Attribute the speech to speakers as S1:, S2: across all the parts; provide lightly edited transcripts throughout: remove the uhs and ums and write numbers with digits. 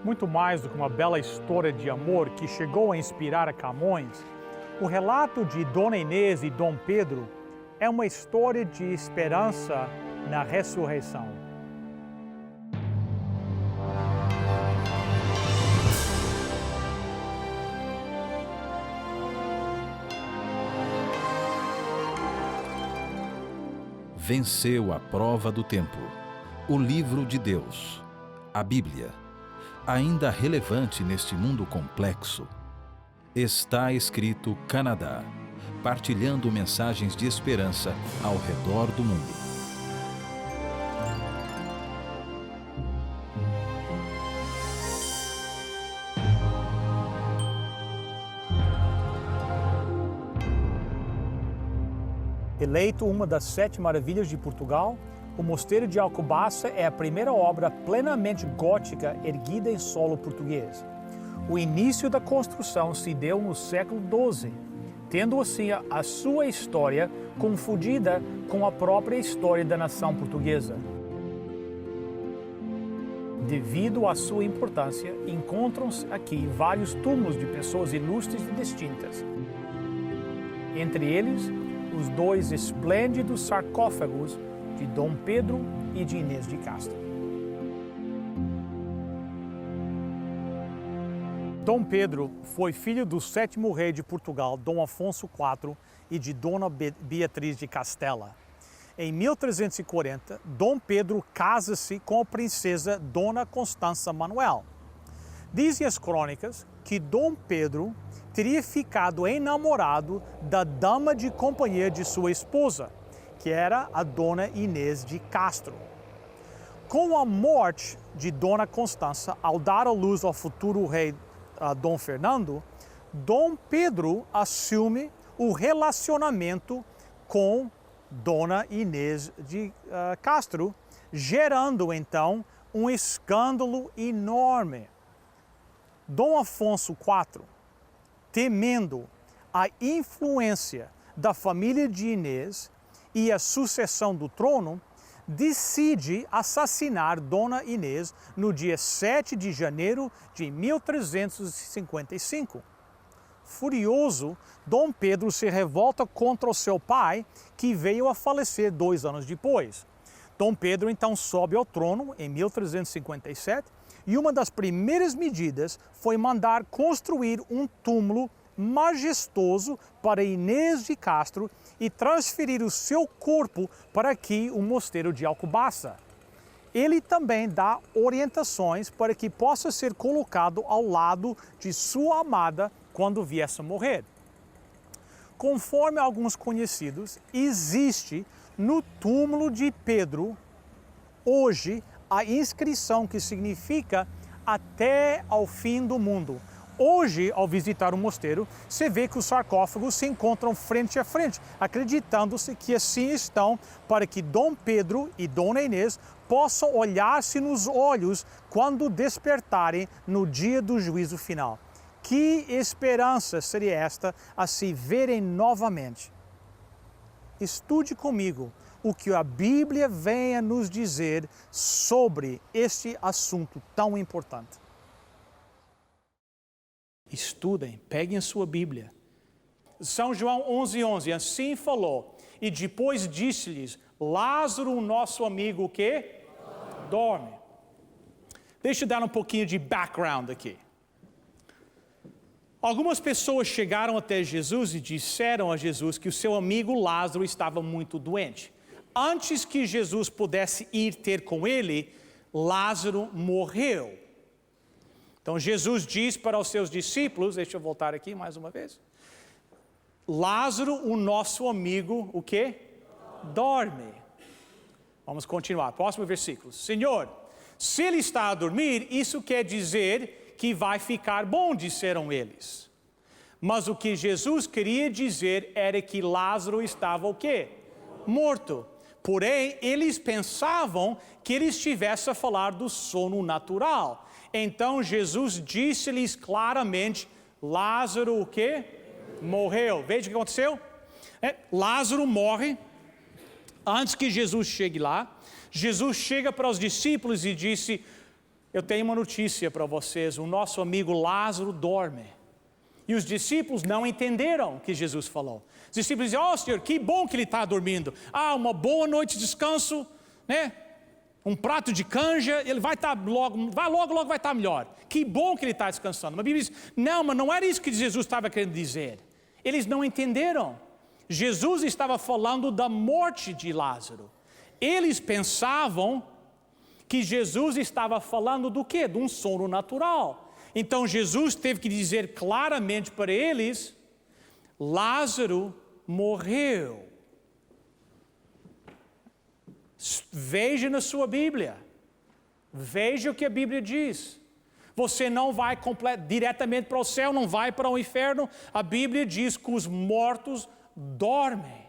S1: Muito mais do que uma bela história de amor que chegou a inspirar a Camões, o relato de Dona Inês e Dom Pedro é uma história de esperança na ressurreição.
S2: Venceu a prova do tempo. O livro de Deus, a Bíblia, ainda relevante neste mundo complexo. Está escrito Canadá, partilhando mensagens de esperança ao redor do mundo.
S1: Eleito uma das 7 maravilhas de Portugal, o Mosteiro de Alcobaça é a primeira obra plenamente gótica erguida em solo português. O início da construção se deu no século XII, tendo assim a sua história confundida com a própria história da nação portuguesa. Devido à sua importância, encontram-se aqui vários túmulos de pessoas ilustres e distintas. Entre eles, os 2 esplêndidos sarcófagos de Dom Pedro e de Inês de Castro. Dom Pedro foi filho do 7º rei de Portugal, Dom Afonso IV, e de Dona Beatriz de Castela. Em 1340, Dom Pedro casa-se com a princesa Dona Constança Manuel. Dizem as crônicas que Dom Pedro teria ficado enamorado da dama de companhia de sua esposa, que era a Dona Inês de Castro. Com a morte de Dona Constança, ao dar à luz ao futuro rei Dom Fernando, Dom Pedro assume o relacionamento com Dona Inês de Castro, gerando então um escândalo enorme. Dom Afonso IV, temendo a influência da família de Inês e a sucessão do trono, decide assassinar Dona Inês no dia 7 de janeiro de 1355. Furioso, Dom Pedro se revolta contra o seu pai, que veio a falecer 2 anos depois. Dom Pedro então sobe ao trono em 1357 e uma das primeiras medidas foi mandar construir um túmulo majestoso para Inês de Castro e transferir o seu corpo para aqui o Mosteiro de Alcobaça. Ele também dá orientações para que possa ser colocado ao lado de sua amada quando viesse a morrer. Conforme alguns conhecidos, existe no túmulo de Pedro hoje a inscrição que significa até ao fim do mundo. Hoje, ao visitar o mosteiro, você vê que os sarcófagos se encontram frente a frente, acreditando-se que assim estão para que Dom Pedro e Dona Inês possam olhar-se nos olhos quando despertarem no dia do juízo final. Que esperança seria esta a se verem novamente? Estude comigo o que a Bíblia vem a nos dizer sobre este assunto tão importante. Estudem, peguem a sua Bíblia. São João 11:11, assim falou, e depois disse-lhes, Lázaro, o nosso amigo, o quê? Dorme. Deixa eu dar um pouquinho de background aqui. Algumas pessoas chegaram até Jesus e disseram a Jesus que o seu amigo Lázaro estava muito doente. Antes que Jesus pudesse ir ter com ele, Lázaro morreu. Então Jesus diz para os seus discípulos, deixa eu voltar aqui mais uma vez. Lázaro, o nosso amigo, o quê? Dorme. Vamos continuar, próximo versículo. Senhor, se ele está a dormir, isso quer dizer que vai ficar bom, disseram eles. Mas o que Jesus queria dizer era que Lázaro estava o quê? Morto. Porém, eles pensavam que ele estivesse a falar do sono natural. Então Jesus disse-lhes claramente, Lázaro o quê? Morreu. Veja o que aconteceu. Lázaro morre. Antes que Jesus chegue lá, Jesus chega para os discípulos e disse, Eu tenho uma notícia para vocês: o nosso amigo Lázaro dorme. E os discípulos não entenderam o que Jesus falou. Os discípulos dizem: "Oh, Senhor, que bom que ele está dormindo. Uma boa noite de descanso, né? Um prato de canja, ele vai estar logo vai estar melhor. Que bom que ele está descansando." Mas a Bíblia diz: não, mas não era isso que Jesus estava querendo dizer. Eles não entenderam. Jesus estava falando da morte de Lázaro. Eles pensavam que Jesus estava falando do quê? De um sono natural. Então Jesus teve que dizer claramente para eles: Lázaro morreu. Veja na sua Bíblia. Veja o que a Bíblia diz. Você não vai diretamente para o céu, não vai para o inferno. A Bíblia diz que os mortos dormem.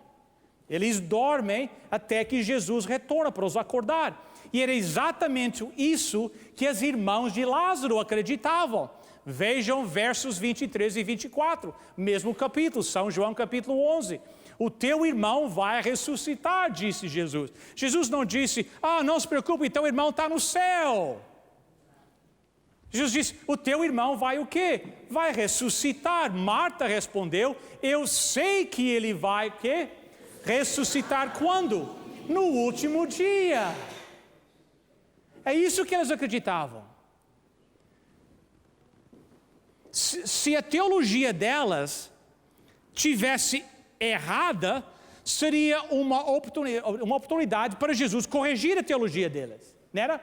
S1: Eles dormem até que Jesus retorna para os acordar. E era exatamente isso que os irmãos de Lázaro acreditavam. Vejam versos 23 e 24, mesmo capítulo, São João capítulo 11. O teu irmão vai ressuscitar, disse Jesus. Jesus não disse: não se preocupe, teu irmão está no céu. Jesus disse: o teu irmão vai o quê? Vai ressuscitar. Marta respondeu: eu sei que ele vai o quê? Ressuscitar quando? No último dia. É isso que eles acreditavam. Se a teologia delas tivesse errada, seria uma oportunidade para Jesus corrigir a teologia deles, não era?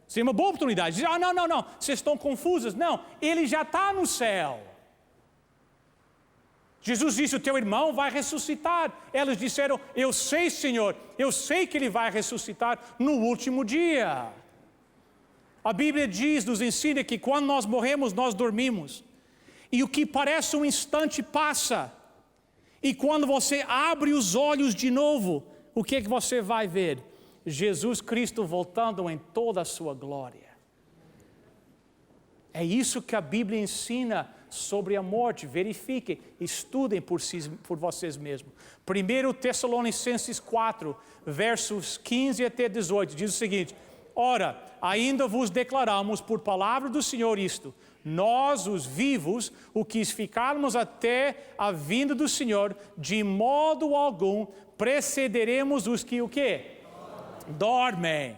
S1: Seria uma boa oportunidade. Dizer: não, vocês estão confusas. Não, ele já está no céu. Jesus disse: o teu irmão vai ressuscitar. Elas disseram: eu sei, Senhor, eu sei que ele vai ressuscitar no último dia. A Bíblia nos ensina que quando nós morremos, nós dormimos. E o que parece um instante passa. E quando você abre os olhos de novo, o que é que você vai ver? Jesus Cristo voltando em toda a sua glória. É isso que a Bíblia ensina sobre a morte. Verifiquem, estudem por vocês mesmos. 1 Tessalonicenses 4, versos 15 até 18, diz o seguinte: ora, ainda vos declaramos por palavra do Senhor isto: nós, os vivos, o que ficarmos até a vinda do Senhor, de modo algum precederemos os que o quê? Dormem.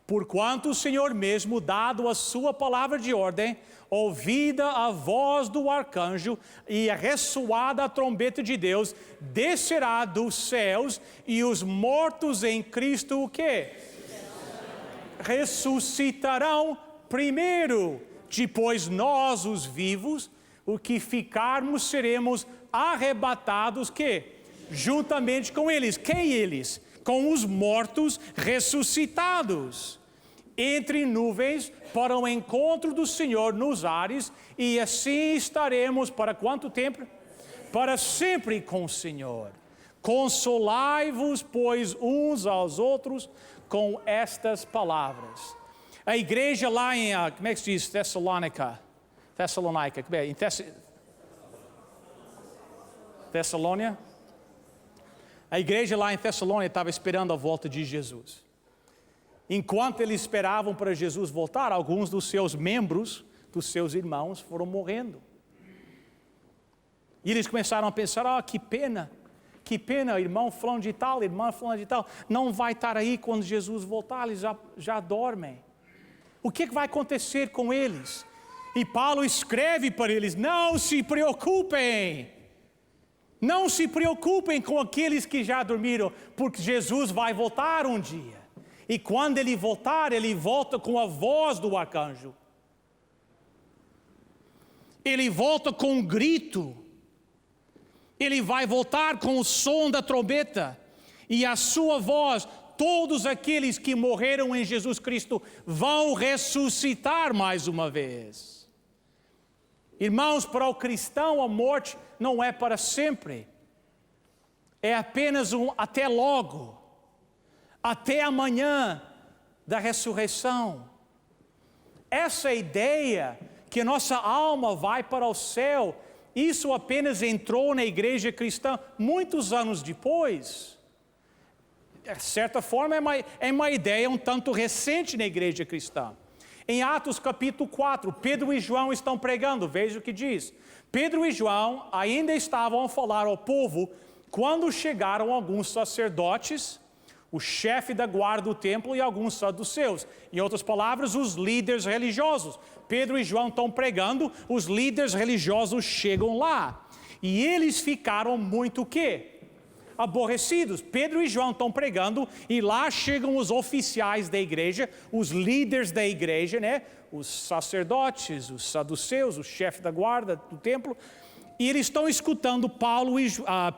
S1: Porquanto o Senhor mesmo, dado a sua palavra de ordem, ouvida a voz do arcanjo e ressoada a trombeta de Deus, descerá dos céus, e os mortos em Cristo o quê? Ressuscitarão primeiro. Depois nós, os vivos, o que ficarmos, seremos arrebatados, que? Juntamente com eles. Quem eles? Com os mortos ressuscitados, entre nuvens, para o encontro do Senhor nos ares, e assim estaremos para quanto tempo? Para sempre com o Senhor. Consolai-vos, pois, uns aos outros com estas palavras. A igreja lá em, como é que se diz? Tessalônica, em Tessalônia? A igreja lá em Tessalônia estava esperando a volta de Jesus. Enquanto eles esperavam para Jesus voltar, alguns dos seus membros, dos seus irmãos, foram morrendo. E eles começaram a pensar: que pena, irmão fulano de tal, irmã fulano de tal, não vai estar aí quando Jesus voltar, eles já dormem. O que vai acontecer com eles? E Paulo escreve para eles: não se preocupem. Não se preocupem com aqueles que já dormiram, porque Jesus vai voltar um dia. E quando ele voltar, ele volta com a voz do arcanjo. Ele volta com um grito. Ele vai voltar com o som da trombeta. E a sua voz, todos aqueles que morreram em Jesus Cristo vão ressuscitar mais uma vez. Irmãos, para o cristão a morte não é para sempre. É apenas um até logo. Até amanhã da ressurreição. Essa ideia que nossa alma vai para o céu, isso apenas entrou na igreja cristã muitos anos depois. De certa forma é uma ideia um tanto recente na igreja cristã. Em Atos capítulo 4, Pedro e João estão pregando, veja o que diz. Pedro e João ainda estavam a falar ao povo quando chegaram alguns sacerdotes, o chefe da guarda do templo e alguns saduceus. Em outras palavras, os líderes religiosos. Pedro e João estão pregando, os líderes religiosos chegam lá. E eles ficaram muito o quê? Aborrecidos. Pedro e João estão pregando e lá chegam os oficiais da igreja, os líderes da igreja, né? Os sacerdotes, os saduceus, o chefe da guarda do templo. E eles estão escutando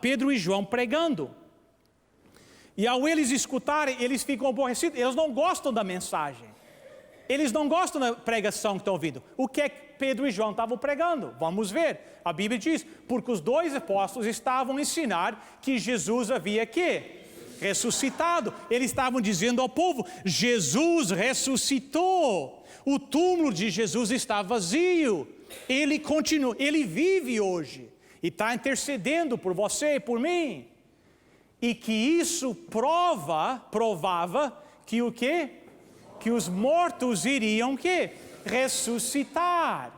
S1: Pedro e João pregando. E ao eles escutarem, eles ficam aborrecidos. Eles não gostam da mensagem. Eles não gostam da pregação que estão ouvindo. O que é que Pedro e João estavam pregando? Vamos ver. A Bíblia diz, porque os dois apóstolos estavam a ensinar que Jesus havia quê? Ressuscitado. Eles estavam dizendo ao povo, Jesus ressuscitou. O túmulo de Jesus está vazio. Ele continua, ele vive hoje. E está intercedendo por você e por mim. E que isso provava que o quê? Que os mortos iriam o quê? Ressuscitar.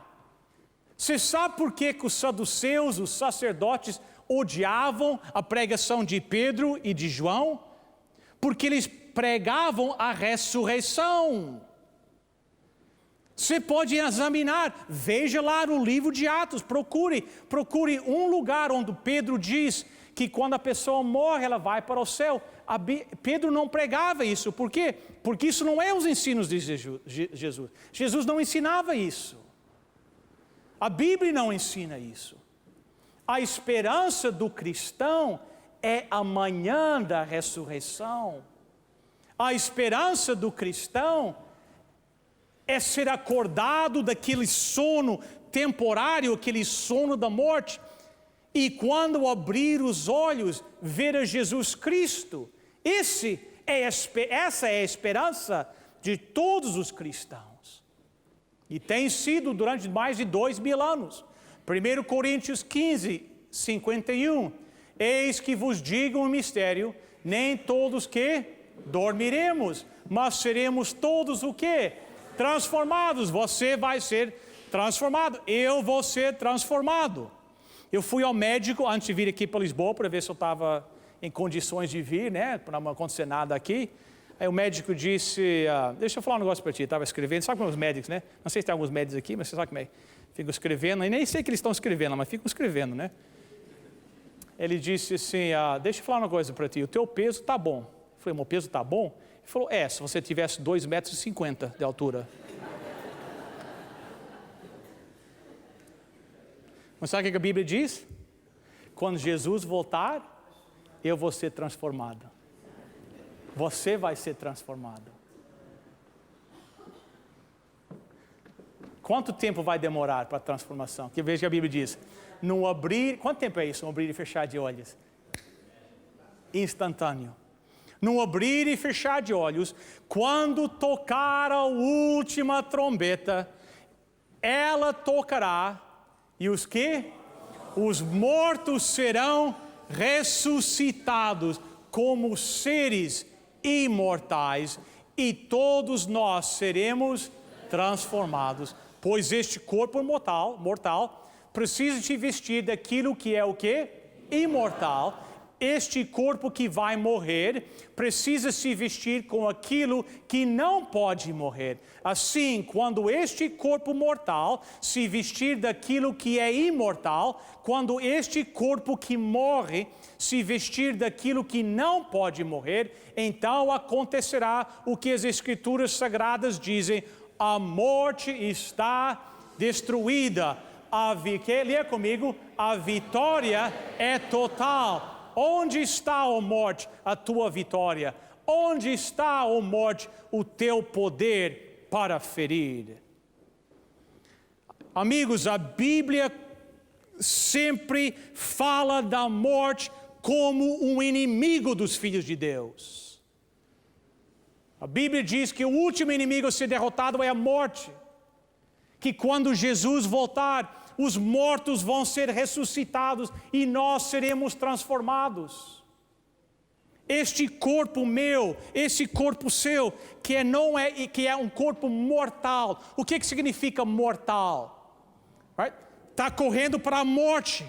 S1: Você sabe por que os saduceus, os sacerdotes, odiavam a pregação de Pedro e de João? Porque eles pregavam a ressurreição. Você pode examinar, veja lá no livro de Atos, procure um lugar onde Pedro diz que quando a pessoa morre, ela vai para o céu. Pedro não pregava isso. Por quê? Porque isso não é os ensinos de Jesus. Jesus não ensinava isso. A Bíblia não ensina isso. A esperança do cristão é a manhã da ressurreição. A esperança do cristão é ser acordado daquele sono temporário, aquele sono da morte. E quando abrir os olhos, ver a Jesus Cristo. Essa é a esperança de todos os cristãos. E tem sido durante mais de 2000 anos. 1 Coríntios 15, 51. Eis que vos digo um mistério, nem todos que dormiremos, mas seremos todos o quê? Transformados. Você vai ser transformado. Eu vou ser transformado. Eu fui ao médico antes de vir aqui para Lisboa para ver se eu estava em condições de vir, né? Para não acontecer nada aqui. Aí o médico disse, deixa eu falar um negócio para ti, estava escrevendo, sabe como é os médicos, né? Não sei se tem alguns médicos aqui, mas você sabe como é. Ficam escrevendo, e nem sei que eles estão escrevendo, mas ficam escrevendo, né? Ele disse assim, deixa eu falar uma coisa para ti, o teu peso está bom. Eu falei, meu peso está bom? Ele falou, se você tivesse 2,50 metros de altura. Mas sabe o que a Bíblia diz? Quando Jesus voltar, eu vou ser transformado. Você vai ser transformado. Quanto tempo vai demorar para a transformação? Que veja que a Bíblia diz, no abrir, quanto tempo é isso? No abrir e fechar de olhos? Instantâneo. No abrir e fechar de olhos, quando tocar a última trombeta, ela tocará. E os que? Os mortos serão ressuscitados como seres imortais e todos nós seremos transformados. Pois este corpo mortal precisa se vestir daquilo que é o quê? Imortal. Este corpo que vai morrer precisa se vestir com aquilo que não pode morrer. Assim, quando este corpo mortal se vestir daquilo que é imortal, quando este corpo que morre se vestir daquilo que não pode morrer, então acontecerá o que as Escrituras Sagradas dizem: a morte está destruída. Leia comigo, a vitória é total. Onde está, ó morte, a tua vitória? Onde está, ó morte, o teu poder para ferir? Amigos, a Bíblia sempre fala da morte como um inimigo dos filhos de Deus. A Bíblia diz que o último inimigo a ser derrotado é a morte. Que quando Jesus voltar, os mortos vão ser ressuscitados e nós seremos transformados. este corpo meu, esse corpo seu, que é um corpo mortal. O que significa mortal? Está correndo para a morte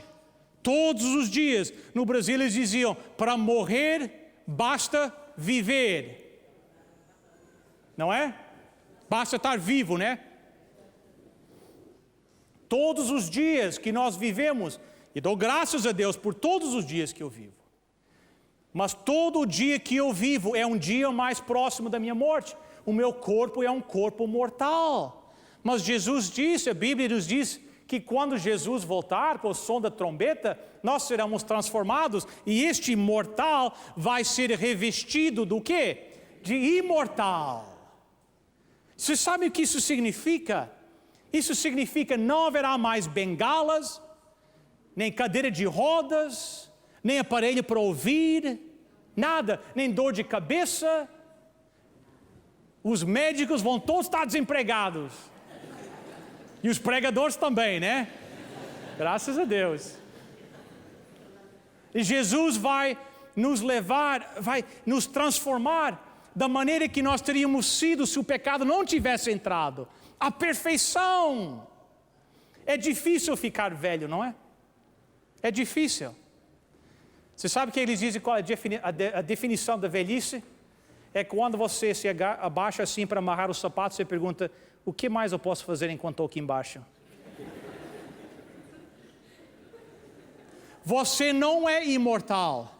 S1: todos os dias. No Brasil eles diziam: para morrer basta viver. Não é? Basta estar vivo, né? Todos os dias que nós vivemos, e dou graças a Deus por todos os dias que eu vivo, mas todo dia que eu vivo é um dia mais próximo da minha morte. O meu corpo é um corpo mortal. Mas Jesus disse, a Bíblia nos diz, que quando Jesus voltar com o som da trombeta, nós seremos transformados, e este mortal vai ser revestido do quê? De imortal. Você sabe o que isso significa? Isso significa não haverá mais bengalas, nem cadeira de rodas, nem aparelho para ouvir, nada, nem dor de cabeça. Os médicos vão todos estar desempregados. E os pregadores também, né? Graças a Deus. E Jesus vai nos levar, vai nos transformar da maneira que nós teríamos sido se o pecado não tivesse entrado. A perfeição. É difícil ficar velho, não é? É difícil. Você sabe que eles dizem qual é a definição da velhice? É quando você se abaixa assim para amarrar o sapato, você pergunta: o que mais eu posso fazer enquanto estou aqui embaixo? Você não é imortal.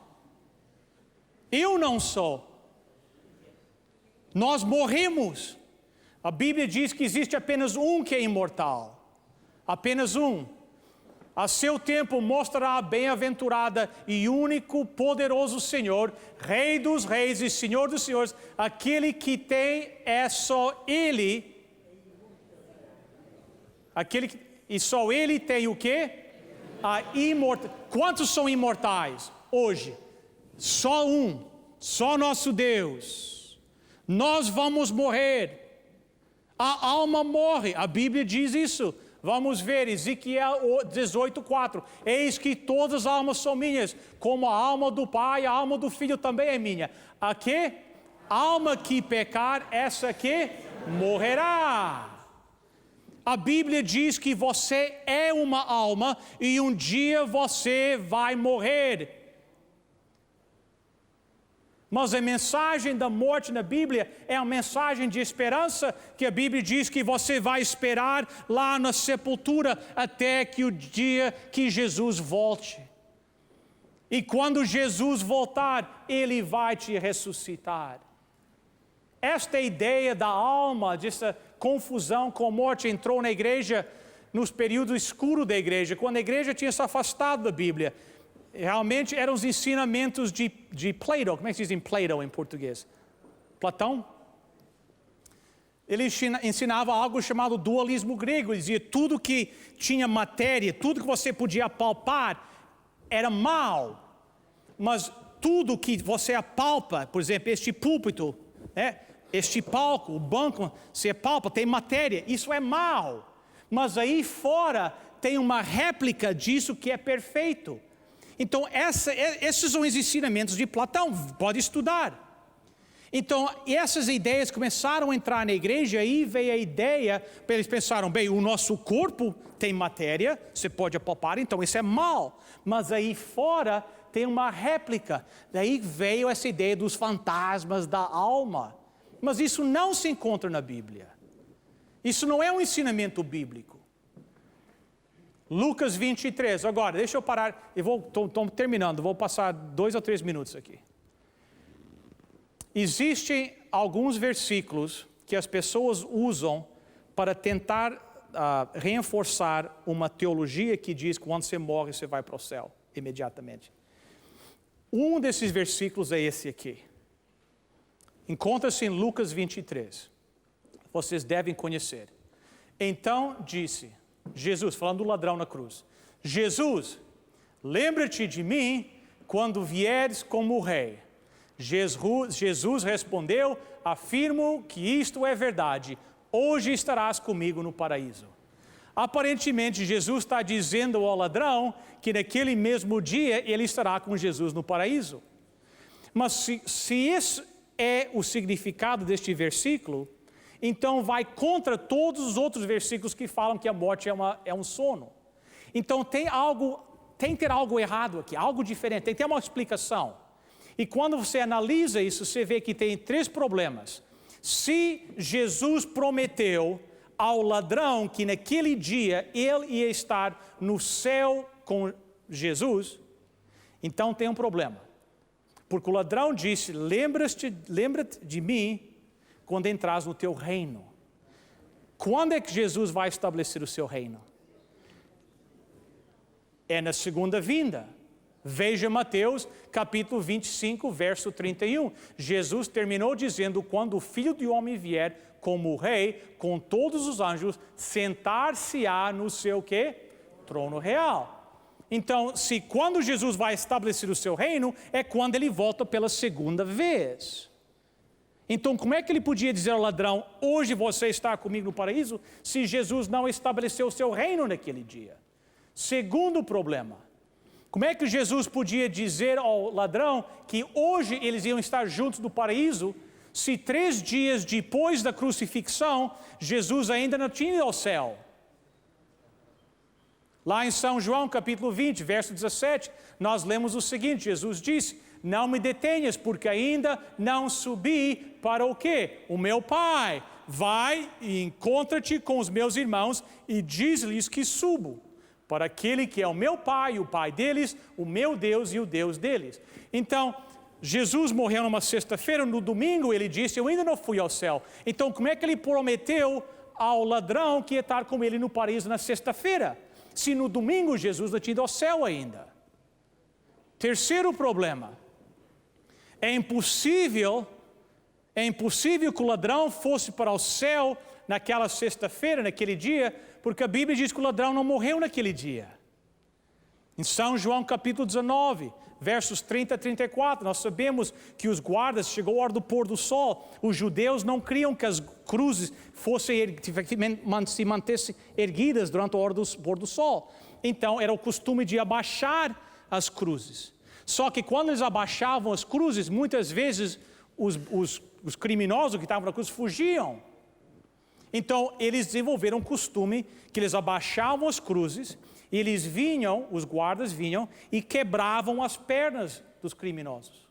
S1: Eu não sou. Nós morremos. A Bíblia diz que existe apenas um que é imortal. Apenas um. A seu tempo mostrará a bem-aventurada e único poderoso Senhor, Rei dos reis e Senhor dos senhores, aquele que tem é só Ele. E só Ele tem o quê? A imortalidade. Quantos são imortais hoje? Só um. Só nosso Deus. Nós vamos morrer. A alma morre. A Bíblia diz isso. Vamos ver, Ezequiel 18:4. Eis que todas as almas são minhas, como a alma do Pai, a alma do Filho também é minha. A que? Alma que pecar, essa que morrerá. A Bíblia diz que você é uma alma e um dia você vai morrer. Mas a mensagem da morte na Bíblia é uma mensagem de esperança, que a Bíblia diz que você vai esperar lá na sepultura até que o dia que Jesus volte. E quando Jesus voltar, Ele vai te ressuscitar. Esta ideia da alma, dessa confusão com a morte, entrou na igreja nos períodos escuros da igreja, quando a igreja tinha se afastado da Bíblia. Realmente eram os ensinamentos de Plato. Como é que se diz em Plato em português? Platão? Ele ensinava algo chamado dualismo grego. Ele dizia tudo que tinha matéria, tudo que você podia apalpar era mal. Mas tudo que você apalpa, por exemplo, este púlpito, né? Este palco, o banco, você apalpa, tem matéria, isso é mal. Mas aí fora tem uma réplica disso que é perfeito. Então, esses são os ensinamentos de Platão, pode estudar. Então, essas ideias começaram a entrar na igreja, aí veio a ideia, eles pensaram, bem, o nosso corpo tem matéria, você pode apalpar, então isso é mal. Mas aí fora tem uma réplica, daí veio essa ideia dos fantasmas da alma. Mas isso não se encontra na Bíblia. Isso não é um ensinamento bíblico. Lucas 23, agora, deixa eu parar, estou terminando, vou passar 2 ou 3 minutos aqui. Existem alguns versículos que as pessoas usam para tentar reforçar uma teologia que diz que quando você morre, você vai para o céu imediatamente. Um desses versículos é esse aqui. Encontra-se em Lucas 23. Vocês devem conhecer. Então disse Jesus, falando do ladrão na cruz: Jesus, lembra-te de mim quando vieres como rei. Jesus respondeu: afirmo que isto é verdade, hoje estarás comigo no paraíso. Aparentemente Jesus está dizendo ao ladrão que naquele mesmo dia ele estará com Jesus no paraíso. Mas se esse é o significado deste versículo, então vai contra todos os outros versículos que falam que a morte é um sono. Então tem que ter algo errado aqui, algo diferente, tem que ter uma explicação. E quando você analisa isso, você vê que tem 3 problemas. Se Jesus prometeu ao ladrão que naquele dia ele ia estar no céu com Jesus, então tem um problema. Porque o ladrão disse, lembra-te de mim quando entras no teu reino. Quando é que Jesus vai estabelecer o seu reino? É na segunda vinda. Veja Mateus capítulo 25, verso 31. Jesus terminou dizendo, quando o Filho do Homem vier como rei, com todos os anjos, sentar-se-á no seu quê? Trono real. Então, se quando Jesus vai estabelecer o seu reino, é quando ele volta pela segunda vez. Então, como é que ele podia dizer ao ladrão, hoje você está comigo no paraíso, se Jesus não estabeleceu o seu reino naquele dia? Segundo problema, como é que Jesus podia dizer ao ladrão que hoje eles iam estar juntos no paraíso, se 3 dias depois da crucifixão, Jesus ainda não tinha ido ao céu? Lá em São João, capítulo 20, verso 17, nós lemos o seguinte, Jesus disse, não me detenhas, porque ainda não subi para o quê? O meu Pai. Vai e encontra-te com os meus irmãos e diz-lhes que subo, para aquele que é o meu Pai, o Pai deles, o meu Deus e o Deus deles. Então, Jesus morreu numa sexta-feira, no domingo ele disse, eu ainda não fui ao céu. Então, como é que ele prometeu ao ladrão que ia estar com ele no paraíso na sexta-feira? Se no domingo Jesus não tinha ido ao céu ainda. Terceiro problema. É impossível que o ladrão fosse para o céu naquela sexta-feira, naquele dia, porque a Bíblia diz que o ladrão não morreu naquele dia. Em São João capítulo 19, versos 30 a 34, nós sabemos que os guardas, chegou a hora do pôr do sol, os judeus não queriam que as cruzes se mantessem erguidas durante a hora do pôr do sol. Então era o costume de abaixar as cruzes. Só que quando eles abaixavam as cruzes, muitas vezes os criminosos que estavam na cruz fugiam. Então eles desenvolveram um costume que eles abaixavam as cruzes, e eles vinham, os guardas vinham e quebravam as pernas dos criminosos.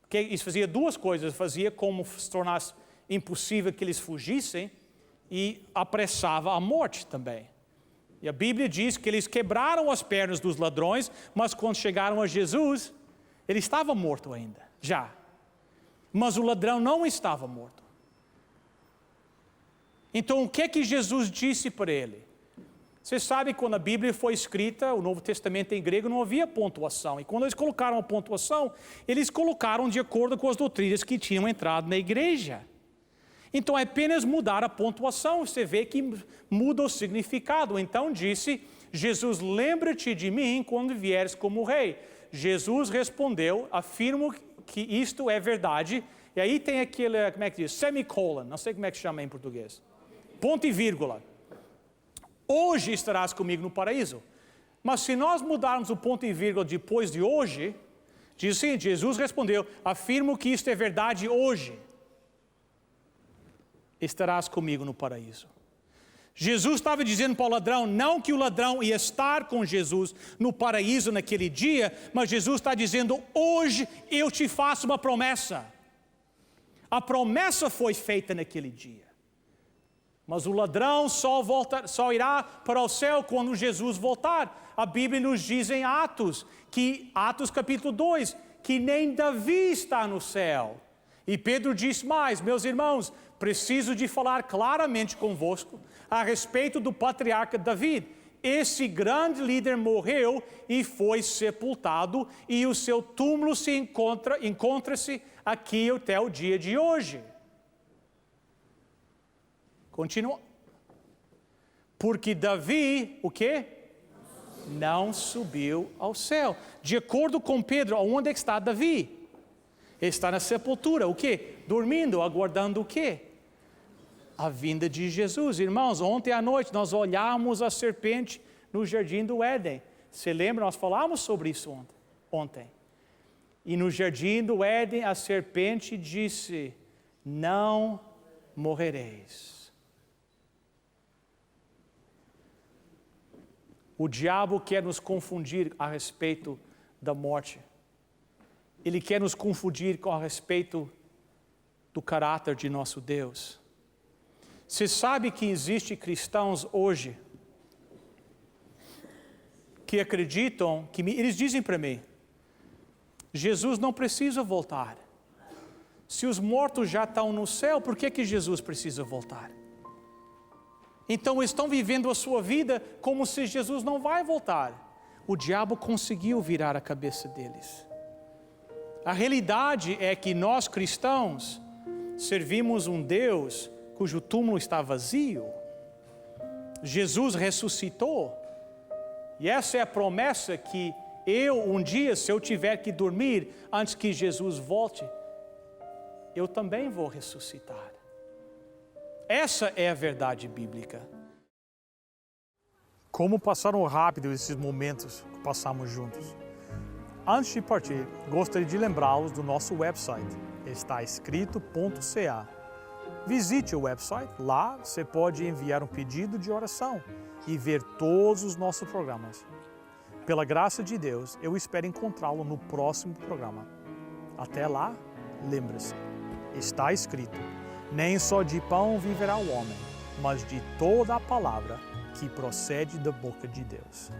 S1: Porque isso fazia 2 coisas, fazia como se tornasse impossível que eles fugissem e apressava a morte também. E a Bíblia diz que eles quebraram as pernas dos ladrões, mas quando chegaram a Jesus, ele estava morto ainda, já. Mas o ladrão não estava morto. Então o que é que Jesus disse para ele? Você sabe que quando a Bíblia foi escrita, o Novo Testamento em grego não havia pontuação. E quando eles colocaram a pontuação, eles colocaram de acordo com as doutrinas que tinham entrado na igreja. Então é apenas mudar a pontuação, você vê que muda o significado. Então disse, Jesus, lembra-te de mim quando vieres como rei. Jesus respondeu, afirmo que isto é verdade. E aí tem aquele, como é que diz? Semicolon, não sei como é que chama em português. Ponto e vírgula. Hoje estarás comigo no paraíso. Mas se nós mudarmos o ponto e vírgula depois de hoje, diz assim, Jesus respondeu, afirmo que isto é verdade hoje. Estarás comigo no paraíso. Jesus estava dizendo para o ladrão, não que o ladrão ia estar com Jesus no paraíso naquele dia, mas Jesus está dizendo, hoje eu te faço uma promessa. A promessa foi feita naquele dia. Mas o ladrão só irá para o céu quando Jesus voltar. A Bíblia nos diz em Atos capítulo 2, que nem Davi está no céu. E Pedro diz mais, meus irmãos, preciso de falar claramente convosco a respeito do patriarca Davi. Esse grande líder morreu e foi sepultado, e o seu túmulo encontra-se aqui até o dia de hoje. Continua. Porque Davi, o quê? Não subiu ao céu. De acordo com Pedro, onde é que está Davi? Ele está na sepultura, o quê? Dormindo, aguardando o quê? A vinda de Jesus. Irmãos, ontem à noite nós olhamos a serpente no jardim do Éden. Você lembra? Nós falamos sobre isso ontem. E no jardim do Éden, a serpente disse: não morrereis. O diabo quer nos confundir a respeito da morte. Ele quer nos confundir a respeito do caráter de nosso Deus. Você sabe que existem cristãos hoje que acreditam, eles dizem para mim, Jesus não precisa voltar. Se os mortos já estão no céu, por que Jesus precisa voltar? Então estão vivendo a sua vida como se Jesus não vai voltar. O diabo conseguiu virar a cabeça deles. A realidade é que nós cristãos servimos um Deus cujo túmulo está vazio. Jesus ressuscitou. E essa é a promessa que um dia, se eu tiver que dormir antes que Jesus volte, eu também vou ressuscitar. Essa é a verdade bíblica. Como passaram rápido esses momentos que passamos juntos. Antes de partir, gostaria de lembrá-los do nosso website, estaescrito.ca. Visite o website, lá você pode enviar um pedido de oração e ver todos os nossos programas. Pela graça de Deus, eu espero encontrá-lo no próximo programa. Até lá, lembre-se, está escrito: nem só de pão viverá o homem, mas de toda a palavra que procede da boca de Deus.